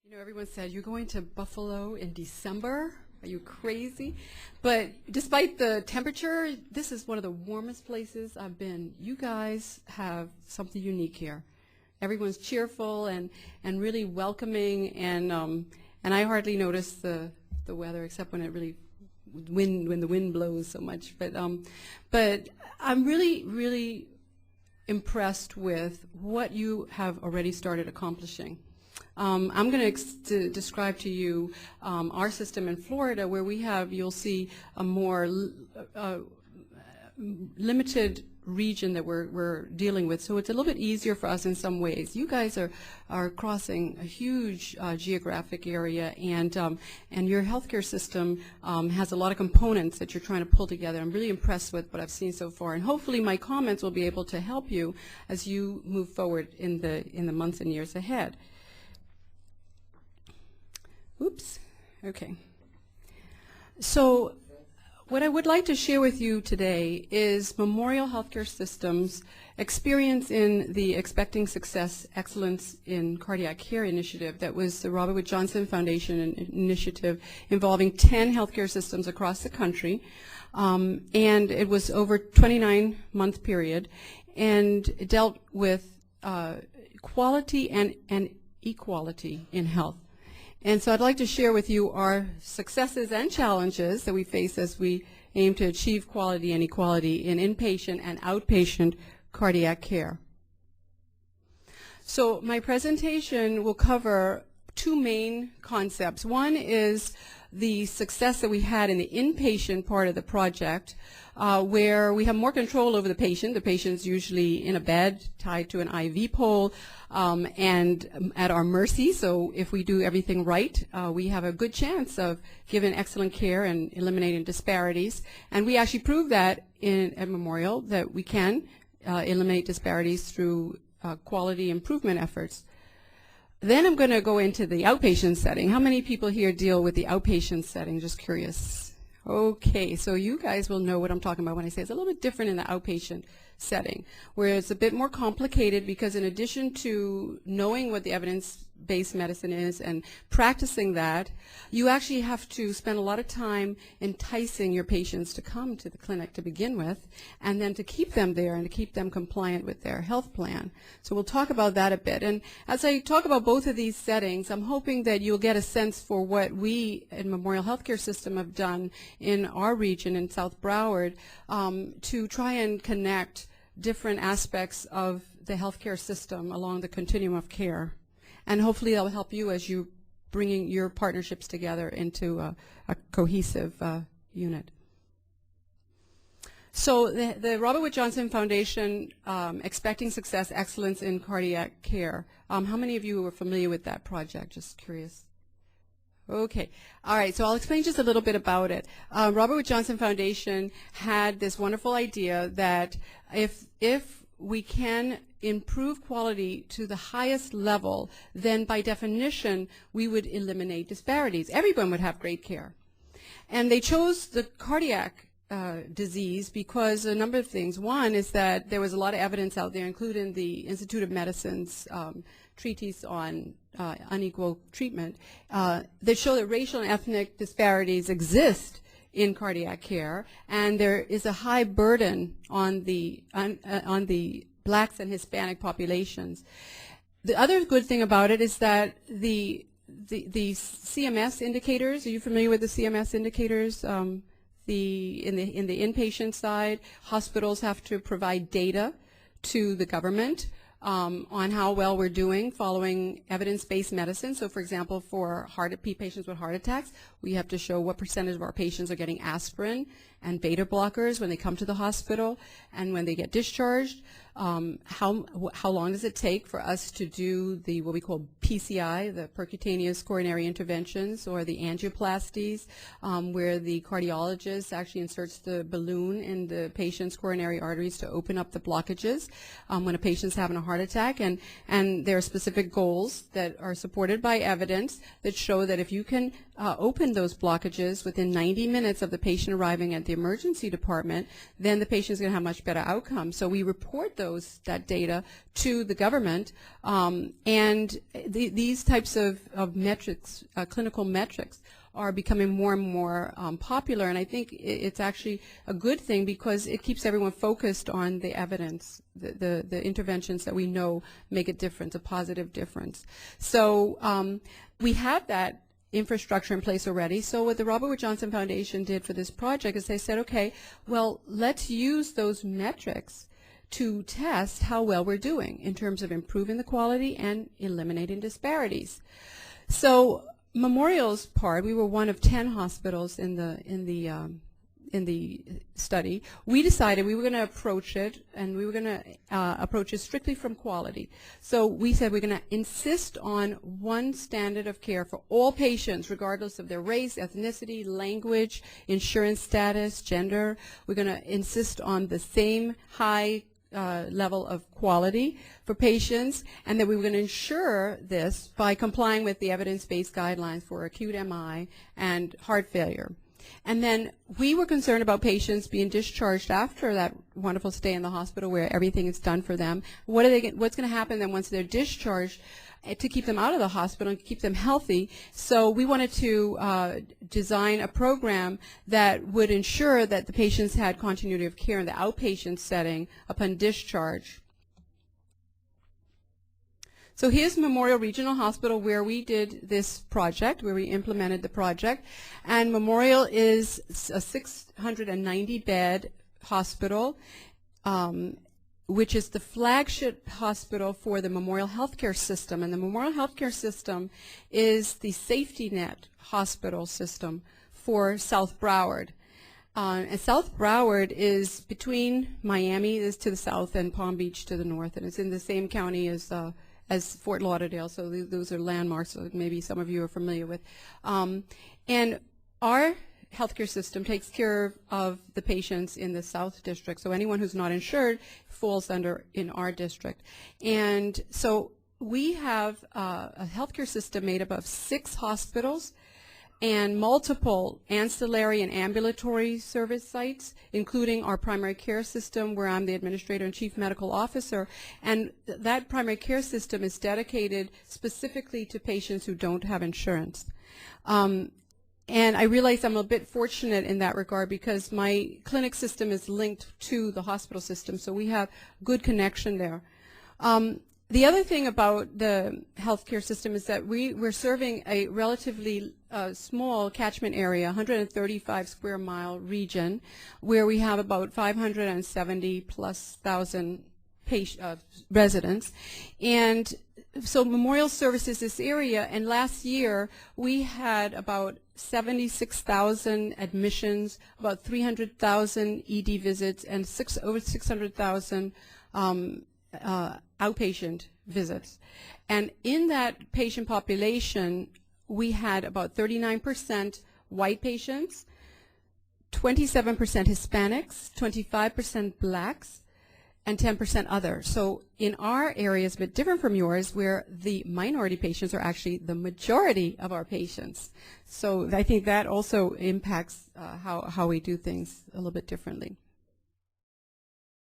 You know, everyone said, you're going to Buffalo in December? Are you crazy? But despite the temperature, this is one of the warmest places I've been. You guys have something unique here. Everyone's cheerful and really welcoming, and I hardly notice the weather except when it really when the wind blows so much. But I'm really impressed with what you have already started accomplishing. I'm going to describe to you our system in Florida, where we have, you'll see, a more limited region that we're dealing with. So it's a little bit easier for us in some ways. You guys are crossing a huge geographic area, and your healthcare system has a lot of components that you're trying to pull together. I'm really impressed with what I've seen so far, and hopefully my comments will be able to help you as you move forward in the months and years ahead. Oops. Okay. So what I would like to share with you today is Memorial Healthcare System's experience in the Expecting Success Excellence in Cardiac Care initiative. That was the Robert Wood Johnson Foundation initiative involving 10 healthcare systems across the country. And it was over a 29-month period, and it dealt with quality and equality in health. And so I'd like to share with you our successes and challenges that we face as we aim to achieve quality and equality in inpatient and outpatient cardiac care. So my presentation will cover two main concepts. One is the success that we had in the inpatient part of the project, where we have more control over the patient. The patient's usually in a bed tied to an IV pole and at our mercy. So if we do everything right, we have a good chance of giving excellent care and eliminating disparities. And we actually proved that at Memorial, that we can eliminate disparities through quality improvement efforts. Then I'm going to go into the outpatient setting. How many people here deal with the outpatient setting? Just curious. Okay, so you guys will know what I'm talking about when I say it's a little bit different in the outpatient setting, where it's a bit more complicated, because in addition to knowing what the evidence-based medicine is and practicing that, you actually have to spend a lot of time enticing your patients to come to the clinic to begin with, and then to keep them there and to keep them compliant with their health plan. So we'll talk about that a bit. And as I talk about both of these settings, I'm hoping that you'll get a sense for what we at Memorial Healthcare System have done in our region in South Broward to try and connect different aspects of the healthcare system along the continuum of care. And hopefully that will help you as you bringing your partnerships together into a cohesive unit. So the Robert Wood Johnson Foundation, Expecting Success Excellence in Cardiac Care. How many of you are familiar with that project? Just curious. Okay. All right. So I'll explain just a little bit about it. Robert Wood Johnson Foundation had this wonderful idea that if we can improve quality to the highest level, then by definition we would eliminate disparities. Everyone would have great care. And they chose the cardiac disease because a number of things. One is that there was a lot of evidence out there, including the Institute of Medicine's treatise on unequal treatment, that show that racial and ethnic disparities exist in cardiac care, and there is a high burden on the blacks and Hispanic populations. The other good thing about it is that the CMS indicators. Are you familiar with the CMS indicators? In the inpatient side, hospitals have to provide data to the government on how well we're doing following evidence-based medicine. So, for example, for patients with heart attacks, we have to show what percentage of our patients are getting aspirin and beta blockers when they come to the hospital, and when they get discharged. How long does it take for us to do what we call PCI, the percutaneous coronary interventions, or the angioplasties, where the cardiologist actually inserts the balloon in the patient's coronary arteries to open up the blockages when a patient's having a heart attack. And there are specific goals that are supported by evidence that show that if you can open those blockages within 90 minutes of the patient arriving at the emergency department, then the patient's going to have much better outcomes. So we report that data to the government, and these types of metrics, clinical metrics, are becoming more and more popular, and I think it's actually a good thing because it keeps everyone focused on the evidence, the interventions that we know make a difference, a positive difference. So we have that infrastructure in place already. So what the Robert Wood Johnson Foundation did for this project is they said, okay, well, let's use those metrics to test how well we're doing in terms of improving the quality and eliminating disparities. So Memorial's part, we were one of 10 hospitals in the study. We decided we were going to approach it, and we were going to approach it strictly from quality. So we said we're going to insist on one standard of care for all patients, regardless of their race, ethnicity, language, insurance status, gender. We're going to insist on the same high level of quality for patients, and that we were going to ensure this by complying with the evidence-based guidelines for acute MI and heart failure. And then we were concerned about patients being discharged after that wonderful stay in the hospital where everything is done for them. What's going to happen then once they're discharged, to keep them out of the hospital and keep them healthy? So we wanted to design a program that would ensure that the patients had continuity of care in the outpatient setting upon discharge. So here's Memorial Regional Hospital, where we did this project, where we implemented the project. And Memorial is a 690-bed hospital, which is the flagship hospital for the Memorial Healthcare System. And the Memorial Healthcare System is the safety net hospital system for South Broward. And South Broward is between Miami is to the south and Palm Beach to the north, and it's in the same county as Fort Lauderdale, so those are landmarks that maybe some of you are familiar with. And our healthcare system takes care of the patients in the South District, so anyone who's not insured falls in our district. And so we have a healthcare system made up of 6 hospitals and multiple ancillary and ambulatory service sites, including our primary care system, where I'm the administrator and chief medical officer. And that primary care system is dedicated specifically to patients who don't have insurance. And I realize I'm a bit fortunate in that regard because my clinic system is linked to the hospital system, so we have good connection there. The other thing about the healthcare system is that we're serving a relatively small catchment area, 135 square mile region, where we have about 570,000+ residents. And so Memorial services this area, and last year we had about 76,000 admissions, about 300,000 ED visits, and over 600,000 outpatient visits. And in that patient population, we had about 39% white patients, 27% Hispanics, 25% blacks, and 10% other. So in our area, it's a bit different from yours, where the minority patients are actually the majority of our patients. So I think that also impacts how we do things a little bit differently.